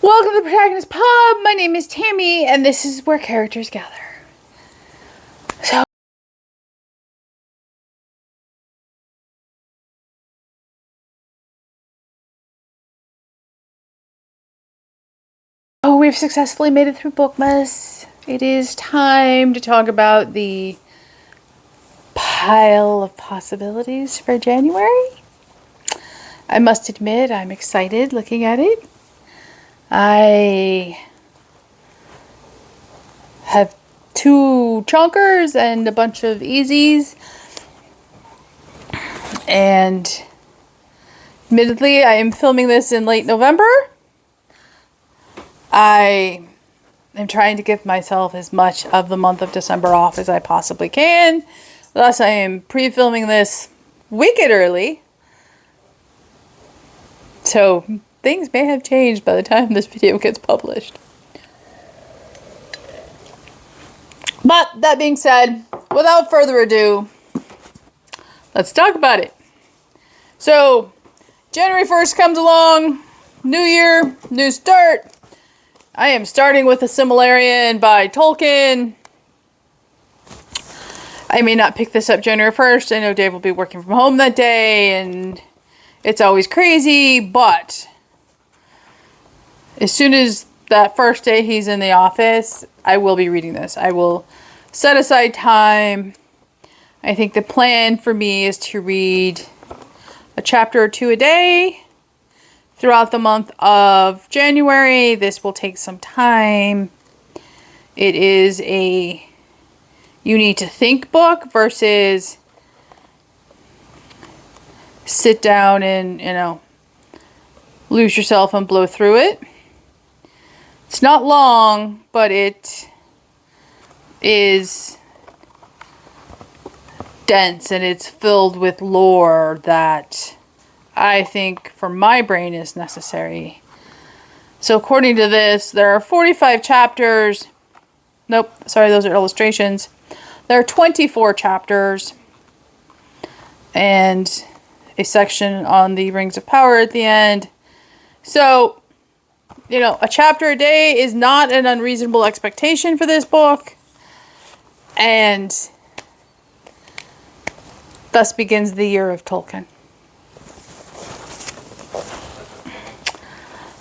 Welcome to the Protagonist Pub. My name is Tammy, and this is where characters gather. So, we've successfully made it through Bookmas. It is time to talk about the pile of possibilities for January. I must admit, I'm excited looking at it. I have 2 chonkers and a bunch of easies. And admittedly, I am filming this in late November. I am trying to give myself as much of the month of December off as I possibly can. Thus, I am pre-filming this wicked early. So, things may have changed by the time this video gets published. But, that being said, without further ado, let's talk about it. So, January 1st comes along, new year, new start. I am starting with the Silmarillion by Tolkien. I may not pick this up January 1st. I know Dave will be working from home that day, and it's always crazy, but as soon as that first day he's in the office, I will be reading this. I will set aside time. I think the plan for me is to read a chapter or 2 a day throughout the month of January. This will take some time. It is a you need to think book versus sit down and, lose yourself and blow through it. It's not long, but it is dense and it's filled with lore that I think for my brain is necessary. So according to this, there are 45 chapters. Nope, sorry, those are illustrations. There are 24 chapters and a section on the Rings of Power at the end. So, a chapter a day is not an unreasonable expectation for this book. And thus begins the year of Tolkien.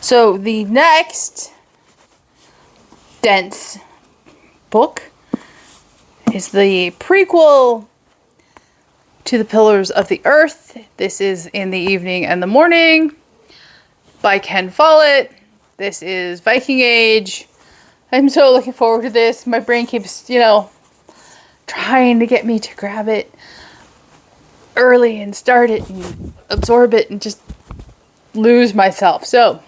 So the next dense book is the prequel to The Pillars of the Earth. This is In the Evening and the Morning by Ken Follett. This is Viking Age. I'm so looking forward to this. My brain keeps, trying to get me to grab it early and start it and absorb it and just lose myself. So,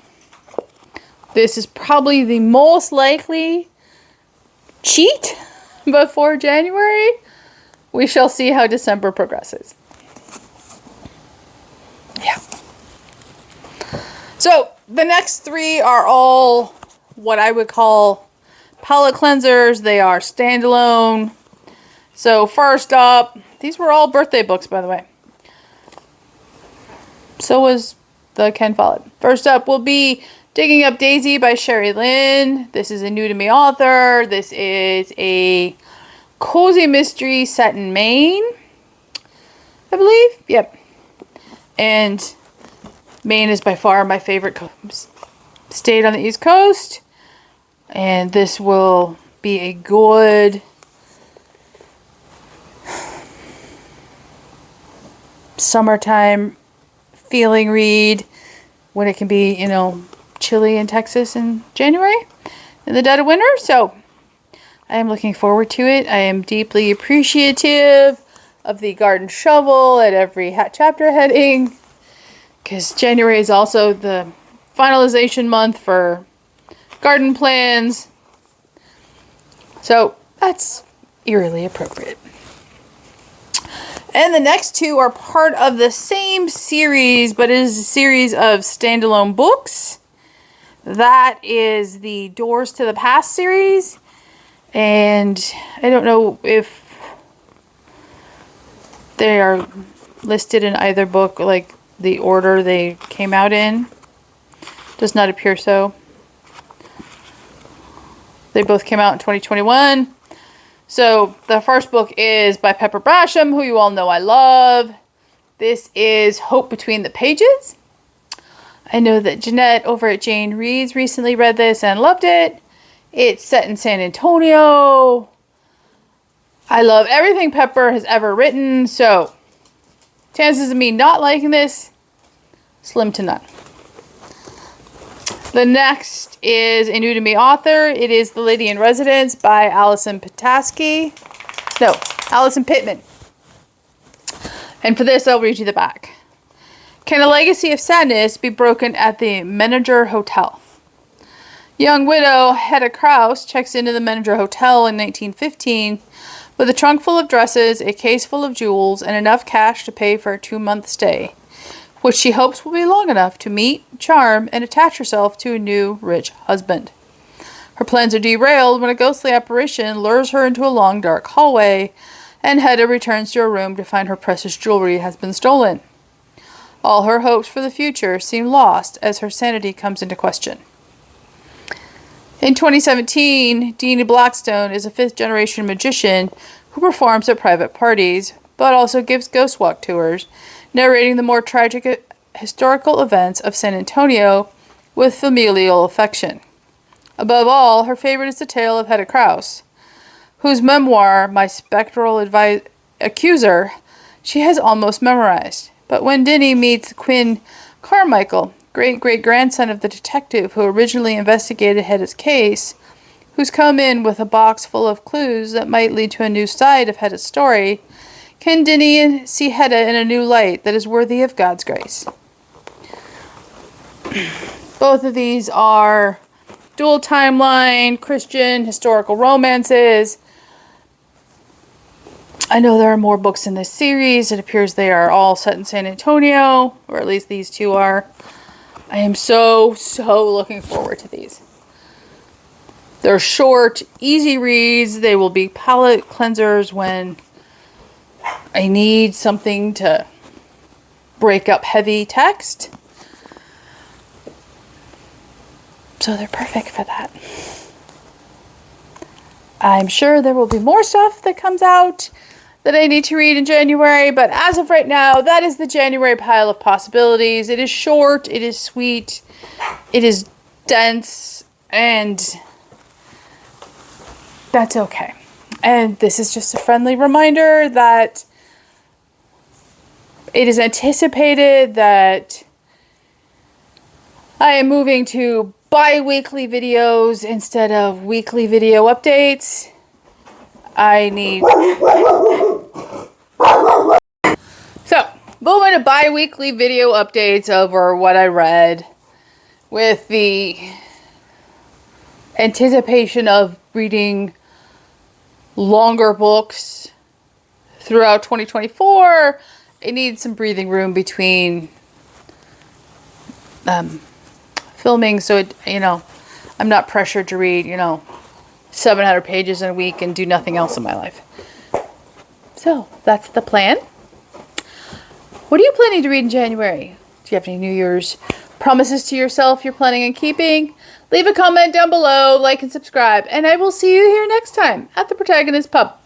this is probably the most likely cheat before January. We shall see how December progresses. Yeah. So, the next 3 are all what I would call palate cleansers. They are standalone. So, first up, these were all birthday books, by the way. So was the Ken Follett. First up will be Digging Up Daisy by Lynn. This is a new to me author. This is a cozy mystery set in Maine, I believe. Yep. And Maine is by far my favorite state on the East Coast. And this will be a good summertime feeling read when it can be, chilly in Texas in January in the dead of winter. So I am looking forward to it. I am deeply appreciative of the garden shovel at every chapter heading, because January is also the finalization month for garden plans. So that's eerily appropriate. And the next 2 are part of the same series, but it is a series of standalone books. That is the Doors to the Past series. And I don't know if they are listed in either book, like the order they came out in. Does not appear so. They both came out in 2021. So the first book is by Pepper Basham, who you all know I love. This is Hope Between the Pages. I know that Jeanette over at Jane Reads recently read this and loved it. It's set in San Antonio. I love everything Pepper has ever written, so chances of me not liking this, slim to none. The next is a new to me author. It is The Lady in Residence by Allison Pittman. And for this, I'll read you the back. Can a legacy of sadness be broken at the Menager Hotel? Young widow Hedda Kraus checks into the Menager Hotel in 1915 with a trunk full of dresses, a case full of jewels, and enough cash to pay for a 2-month stay, which she hopes will be long enough to meet, charm, and attach herself to a new, rich husband. Her plans are derailed when a ghostly apparition lures her into a long, dark hallway, and Hedda returns to her room to find her precious jewelry has been stolen. All her hopes for the future seem lost as her sanity comes into question. In 2017, Deanie Blackstone is a 5th-generation magician who performs at private parties, but also gives ghost walk tours, narrating the more tragic historical events of San Antonio with familial affection. Above all, her favorite is the tale of Hedda Kraus, whose memoir, My Spectral Accuser, she has almost memorized. But when Denny meets Quinn Carmichael, great-great-grandson of the detective who originally investigated Hedda's case, who's come in with a box full of clues that might lead to a new side of Hedda's story, can Denny see Hedda in a new light that is worthy of God's grace? Both of these are dual timeline, Christian, historical romances. I know there are more books in this series. It appears they are all set in San Antonio, or at least these two are. I am so looking forward to these. They're short, easy reads. They will be palate cleansers when I need something to break up heavy text. So they're perfect for that. I'm sure there will be more stuff that comes out that I need to read in January, but as of right now, that is the January pile of possibilities. It is short, it is sweet, it is dense, and that's okay. And this is just a friendly reminder that it is anticipated that I am moving to bi-weekly videos instead of weekly video updates. I need... So, moving to bi-weekly video updates over what I read with the anticipation of reading longer books throughout 2024. I need some breathing room between filming, so it, I'm not pressured to read, 700 pages in a week and do nothing else in my life. So, that's the plan. What are you planning to read in January? Do you have any New Year's promises to yourself you're planning on keeping? Leave a comment down below, like and subscribe, and I will see you here next time at the Protagonist Pub.